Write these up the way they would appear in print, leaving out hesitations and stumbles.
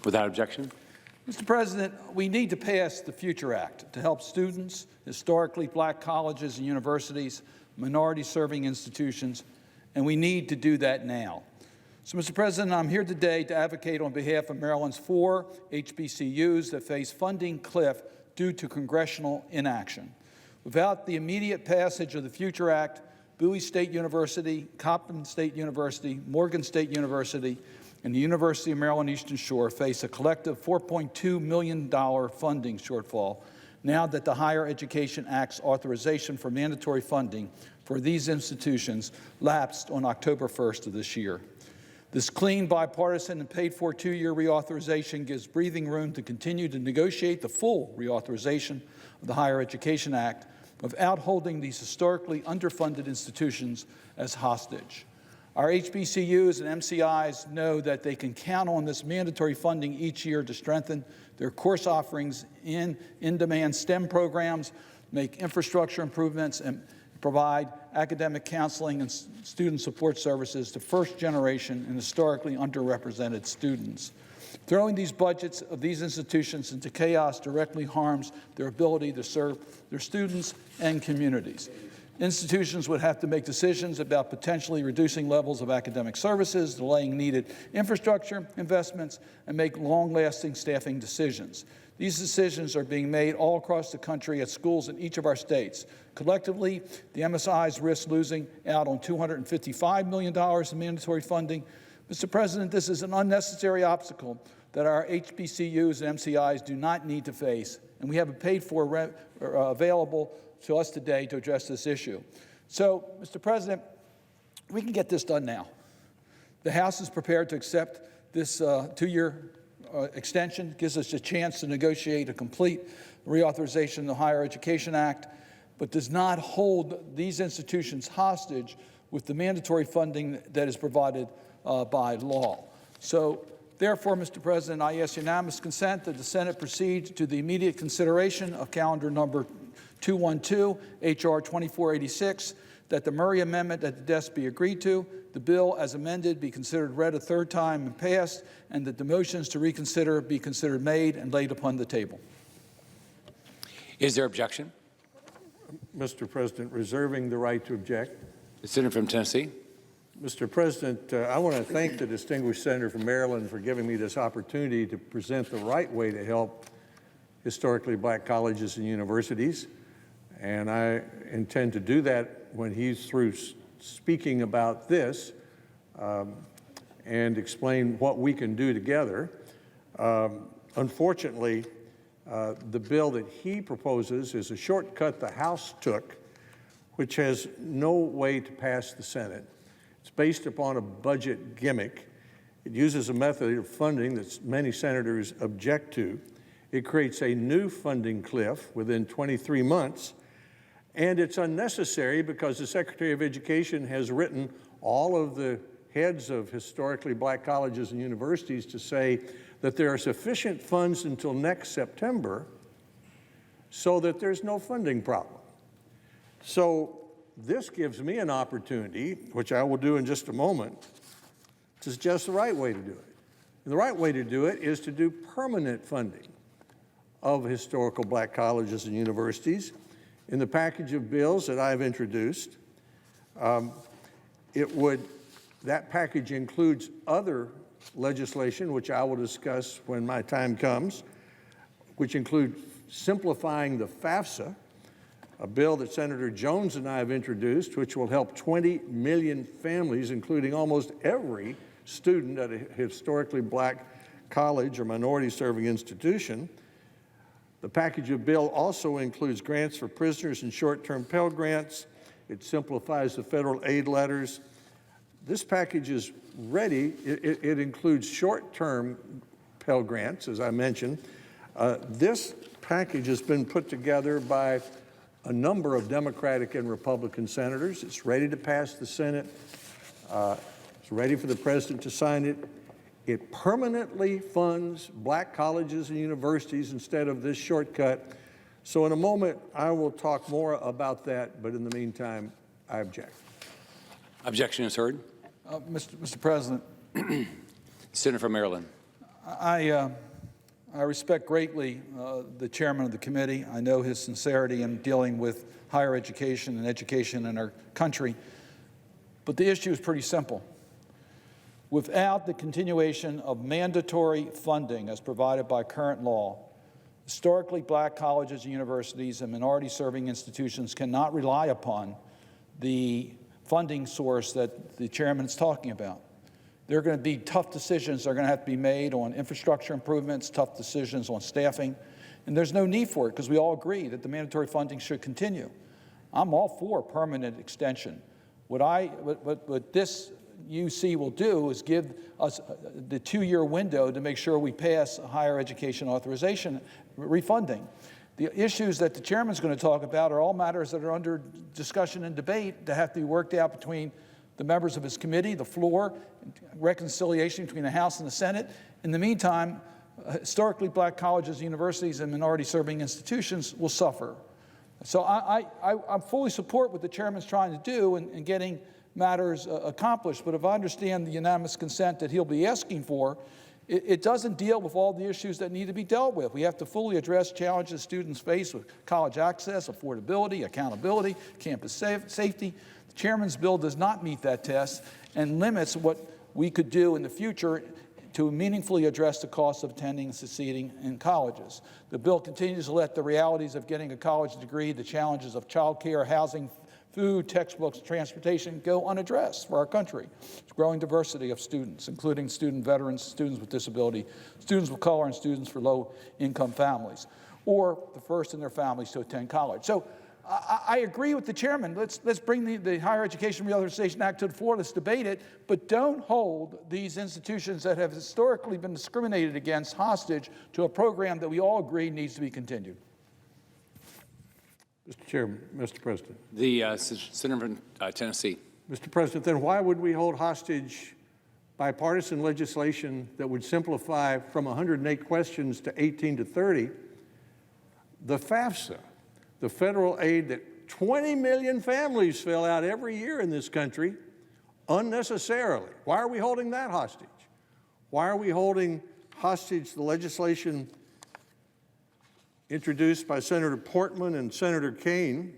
Without objection. Mr. President, we need to pass the Future Act to help students, historically black colleges and universities, minority-serving institutions, and we need to do that now. So, Mr. President, I'm here today to advocate on behalf of Maryland's 4 HBCUs that face funding cliff due to congressional inaction. Without the immediate passage of the Future Act, Bowie State University, Coppin State University, Morgan State University, and the University of Maryland Eastern Shore face a collective $4.2 million funding shortfall now that the Higher Education Act's authorization for mandatory funding for these institutions lapsed on October 1st of this year. This clean, bipartisan, and paid-for 2-year reauthorization gives breathing room to continue to negotiate the full reauthorization of the Higher Education Act without holding these historically underfunded institutions as hostage. Our HBCUs and MSIs know that they can count on this mandatory funding each year to strengthen their course offerings in-demand STEM programs, make infrastructure improvements, and provide academic counseling and student support services to first-generation and historically underrepresented students. Throwing these budgets of these institutions into chaos directly harms their ability to serve their students and communities. Institutions would have to make decisions about potentially reducing levels of academic services, delaying needed infrastructure investments, and make long-lasting staffing decisions. These decisions are being made all across the country at schools in each of our states. Collectively, the MSIs risk losing out on $255 million in mandatory funding. Mr. President, this is an unnecessary obstacle that our HBCUs and MCIs do not need to face, and we have a paid-for available to us today to address this issue. So, Mr. President, we can get this done now. The House is prepared to accept this 2-year extension. It gives us a chance to negotiate a complete reauthorization of the Higher Education Act, but does not hold these institutions hostage with the mandatory funding that is provided by law. So, therefore, Mr. President, I ask unanimous consent that the Senate proceed to the immediate consideration of calendar number 212, H.R. 2486, that the Murray Amendment at the desk be agreed to, the bill as amended be considered read a third time and passed, and that the motions to reconsider be considered made and laid upon the table. Is there objection? Mr. President, reserving the right to object. The senator from Tennessee. Mr. President, I want to thank the distinguished senator from Maryland for giving me this opportunity to present the right way to help historically black colleges and universities. And I intend to do that when he's through speaking about this and explain what we can do together. Unfortunately, the bill that he proposes is a shortcut the House took, which has no way to pass the Senate. It's based upon a budget gimmick. It uses a method of funding that many senators object to. It creates a new funding cliff within 23 months, and it's unnecessary because the Secretary of Education has written all of the heads of historically black colleges and universities to say that there are sufficient funds until next September so that there's no funding problem. So this gives me an opportunity, which I will do in just a moment, to suggest the right way to do it. And the right way to do it is to do permanent funding of historical black colleges and universities. In the package of bills that I've introduced, that package includes other legislation, which I will discuss when my time comes, which include simplifying the FAFSA, a bill that Senator Jones and I have introduced, which will help 20 million families, including almost every student at a historically black college or minority-serving institution. The package of bill also includes grants for prisoners and short-term Pell Grants. It simplifies the federal aid letters. This package is ready. It includes short-term Pell Grants, as I mentioned. This package has been put together by a number of Democratic and Republican senators. It's ready to pass the Senate. It's ready for the President to sign it. It permanently funds black colleges and universities instead of this shortcut. So in a moment, I will talk more about that, but in the meantime, I object. Objection is heard. Mr. President, Senator from Maryland. I respect greatly the chairman of the committee. I know his sincerity in dealing with higher education and education in our country. But the issue is pretty simple. Without the continuation of mandatory funding as provided by current law, historically black colleges and universities and minority-serving institutions cannot rely upon the funding source that the chairman is talking about. There are going to be tough decisions that are going to have to be made on infrastructure improvements, tough decisions on staffing, and there's no need for it because we all agree that the mandatory funding should continue. I'm all for permanent extension. What this UC will do is give us the 2-year window to make sure we pass higher education authorization refunding. The issues that the chairman's going to talk about are all matters that are under discussion and debate that have to be worked out between the members of his committee, the floor, reconciliation between the House and the Senate. In the meantime, historically black colleges, universities, and minority-serving institutions will suffer. So I fully support what the chairman's trying to do in getting matters accomplished, but if I understand the unanimous consent that he'll be asking for, it doesn't deal with all the issues that need to be dealt with. We have to fully address challenges students face with college access, affordability, accountability, campus safety. The chairman's bill does not meet that test and limits what we could do in the future to meaningfully address the cost of attending and succeeding in colleges. The bill continues to let the realities of getting a college degree, the challenges of child care, housing, food, textbooks, transportation go unaddressed for our country. There's growing diversity of students, including student veterans, students with disability, students of color, and students for low-income families, or the first in their families to attend college. So I agree with the chairman. Let's bring the Higher Education Reauthorization Act to the floor. Let's debate it, but don't hold these institutions that have historically been discriminated against hostage to a program that we all agree needs to be continued. Mr. Chairman, Mr. President. The senator from Tennessee. Mr. President, then why would we hold hostage bipartisan legislation that would simplify from 108 questions to 18 to 30 the FAFSA, the federal aid that 20 million families fill out every year in this country unnecessarily? Why are we holding that hostage? Why are we holding hostage the legislation introduced by Senator Portman and Senator Kaine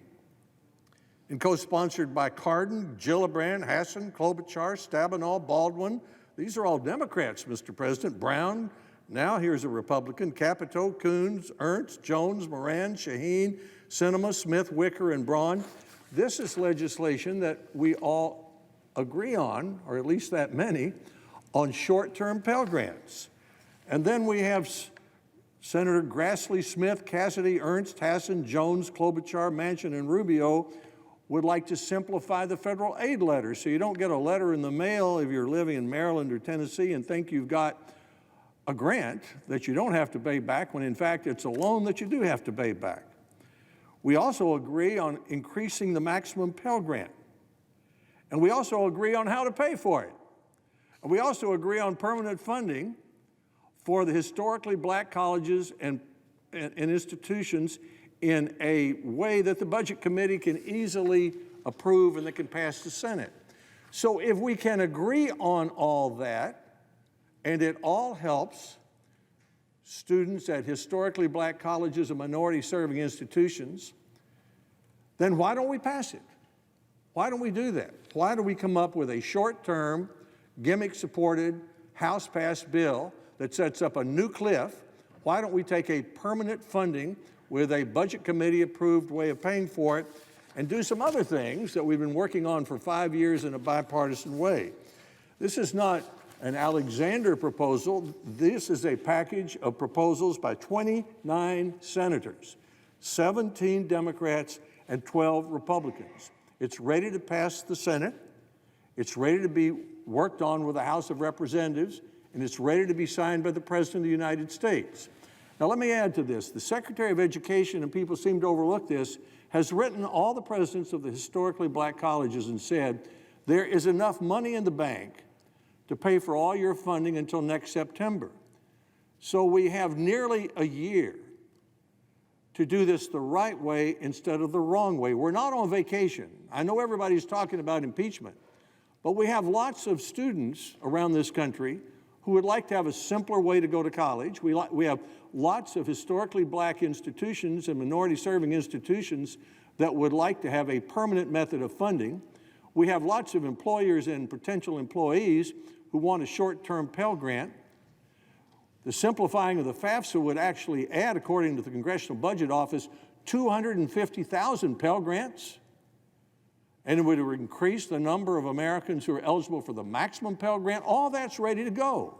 and co-sponsored by Cardin, Gillibrand, Hassan, Klobuchar, Stabenow, Baldwin? These are all Democrats, Mr. President. Brown, now here's a Republican, Capito, Coons, Ernst, Jones, Moran, Shaheen, Sinema, Smith, Wicker, and Braun. This is legislation that we all agree on, or at least that many, on short-term Pell Grants. And then we have Senator Grassley, Smith, Cassidy, Ernst, Hassan, Jones, Klobuchar, Manchin, and Rubio would like to simplify the federal aid letter so you don't get a letter in the mail if you're living in Maryland or Tennessee and think you've got a grant that you don't have to pay back when in fact it's a loan that you do have to pay back. We also agree on increasing the maximum Pell Grant. And we also agree on how to pay for it. And we also agree on permanent funding for the historically black colleges and institutions in a way that the Budget Committee can easily approve and that can pass the Senate. So if we can agree on all that, and it all helps students at historically black colleges and minority-serving institutions, then why don't we pass it? Why don't we do that? Why do we come up with a short-term, gimmick-supported, House-passed bill that sets up a new cliff? Why don't we take a permanent funding with a Budget Committee-approved way of paying for it and do some other things that we've been working on for 5 years in a bipartisan way? This is not an Alexander proposal. This is a package of proposals by 29 senators, 17 Democrats, and 12 Republicans. It's ready to pass the Senate. It's ready to be worked on with the House of Representatives, and it's ready to be signed by the President of the United States. Now, let me add to this. The Secretary of Education, and people seem to overlook this, has written all the presidents of the historically black colleges and said, there is enough money in the bank to pay for all your funding until next September. So we have nearly a year to do this the right way instead of the wrong way. We're not on vacation. I know everybody's talking about impeachment, but we have lots of students around this country who would like to have a simpler way to go to college. We have lots of historically black institutions and minority-serving institutions that would like to have a permanent method of funding. We have lots of employers and potential employees who want a short-term Pell Grant. The simplifying of the FAFSA would actually add, according to the Congressional Budget Office, 250,000 Pell Grants, and it would increase the number of Americans who are eligible for the maximum Pell Grant. All that's ready to go.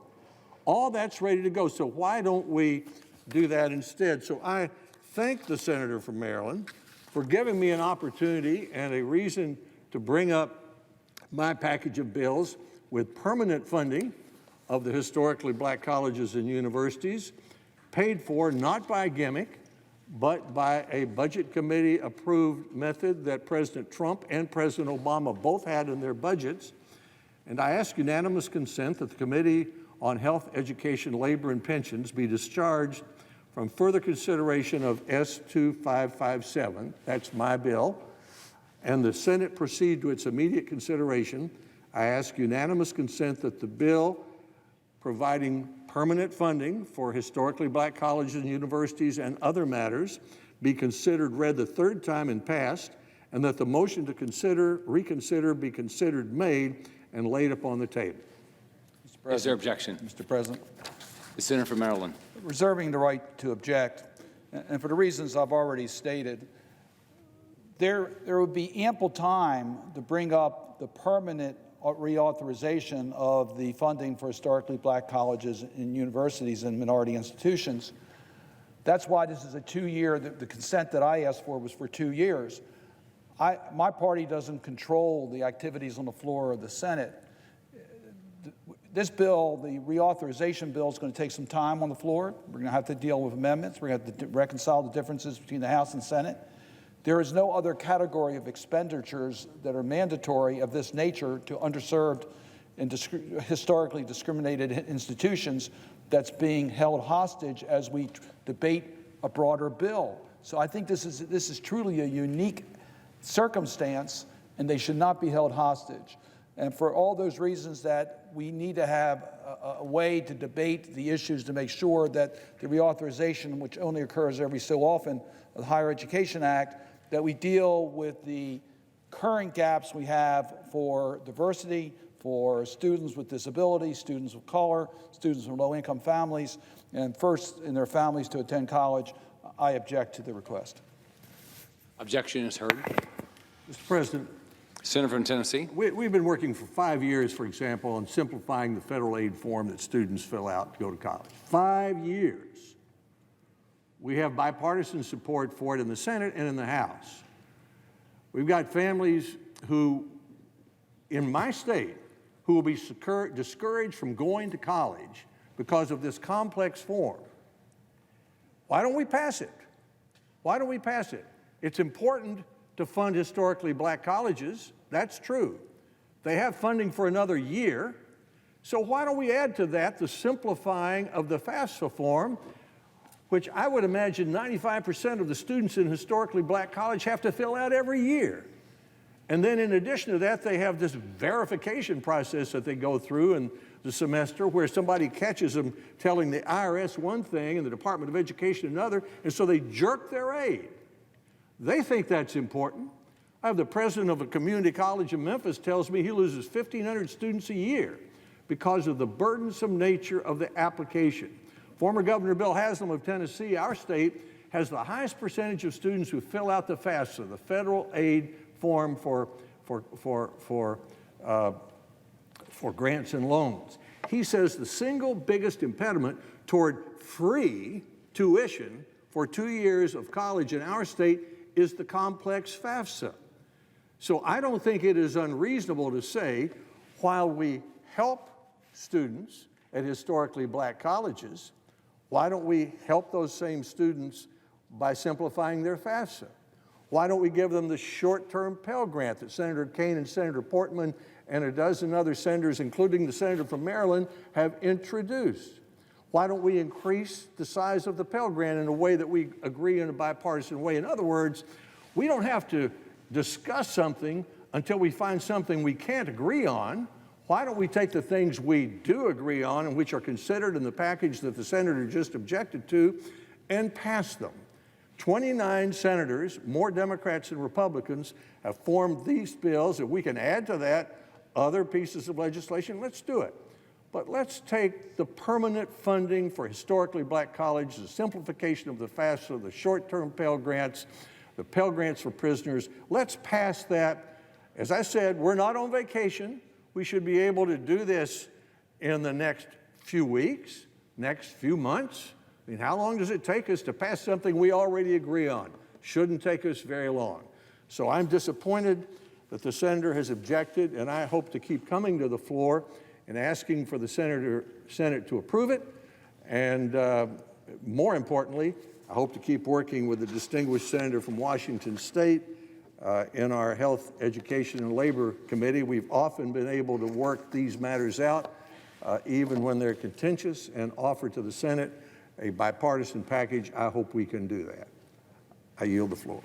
All that's ready to go. So why don't we do that instead? So I thank the senator from Maryland for giving me an opportunity and a reason to bring up my package of bills with permanent funding of the historically black colleges and universities, paid for not by a gimmick, but by a budget committee approved method that President Trump and President Obama both had in their budgets. And I ask unanimous consent that the Committee on Health, Education, Labor, and Pensions be discharged from further consideration of S2557, that's my bill, and the Senate proceed to its immediate consideration. I ask unanimous consent that the bill providing permanent funding for historically black colleges and universities and other matters be considered read the third time and passed, and that the motion to reconsider be considered made and laid upon the table. Is there objection? Mr. President, The senator from Maryland. reserving the right to object, and for the reasons I've already stated, there would be ample time to bring up the permanent reauthorization of the funding for historically black colleges and universities and minority institutions. That's why this is a 2-year, the consent that I asked for was for 2 years. My party doesn't control the activities on the floor of the Senate. This bill, the reauthorization bill, is going to take some time on the floor. We're going to have to deal with amendments. We're going to have to reconcile the differences between the House and Senate. There is no other category of expenditures that are mandatory of this nature to underserved and historically discriminated institutions that's being held hostage as we debate a broader bill. So I think this is truly a unique circumstance, and they should not be held hostage. And for all those reasons that we need to have a way to debate the issues to make sure that the reauthorization, which only occurs every so often, of the Higher Education Act, that we deal with the current gaps we have for diversity, for students with disabilities, students of color, students from low-income families, and first in their families to attend college. I object to the request. Objection is heard. Mr. President, Senator from Tennessee. we've been working for 5 years, for example, on simplifying the federal aid form that students fill out to go to college. 5 years. We have bipartisan support for it in the Senate and in the House. We've got families who, in my state, who will be discouraged from going to college because of this complex form. Why don't we pass it? Why don't we pass it? It's important to fund historically black colleges. That's true. They have funding for another year. So why don't we add to that the simplifying of the FAFSA form, which I would imagine 95% of the students in historically black college have to fill out every year. And then in addition to that, they have this verification process that they go through in the semester where somebody catches them telling the IRS one thing and the Department of Education another, and so they jerk their aid. They think that's important. I have the president of a community college in Memphis tells me he loses 1,500 students a year because of the burdensome nature of the application. Former Governor Bill Haslam of Tennessee, our state, has the highest percentage of students who fill out the FAFSA, the federal aid form for grants and loans. He says the single biggest impediment toward free tuition for 2 years of college in our state is the complex FAFSA. So I don't think it is unreasonable to say, while we help students at historically black colleges, why don't we help those same students by simplifying their FAFSA? Why don't we give them the short-term Pell Grant that Senator Kaine and Senator Portman and a dozen other senators, including the senator from Maryland, have introduced? Why don't we increase the size of the Pell Grant in a way that we agree in a bipartisan way? In other words, we don't have to discuss something until we find something we can't agree on. Why don't we take the things we do agree on and which are considered in the package that the senator just objected to and pass them? 29 senators, more Democrats than Republicans, have formed these bills. If we can add to that other pieces of legislation, let's do it. But let's take the permanent funding for historically black colleges, the simplification of the FAFSA, the short-term Pell Grants, the Pell Grants for prisoners. Let's pass that. As I said, we're not on vacation. We should be able to do this in the next few weeks, next few months. I mean, how long does it take us to pass something we already agree on? Shouldn't take us very long. So I'm disappointed that the senator has objected, and I hope to keep coming to the floor and asking for the Senate to approve it. And more importantly, I hope to keep working with the distinguished senator from Washington State in our Health, Education, and Labor Committee. We've often been able to work these matters out, even when they're contentious, and offer to the Senate a bipartisan package. I hope we can do that. I yield the floor.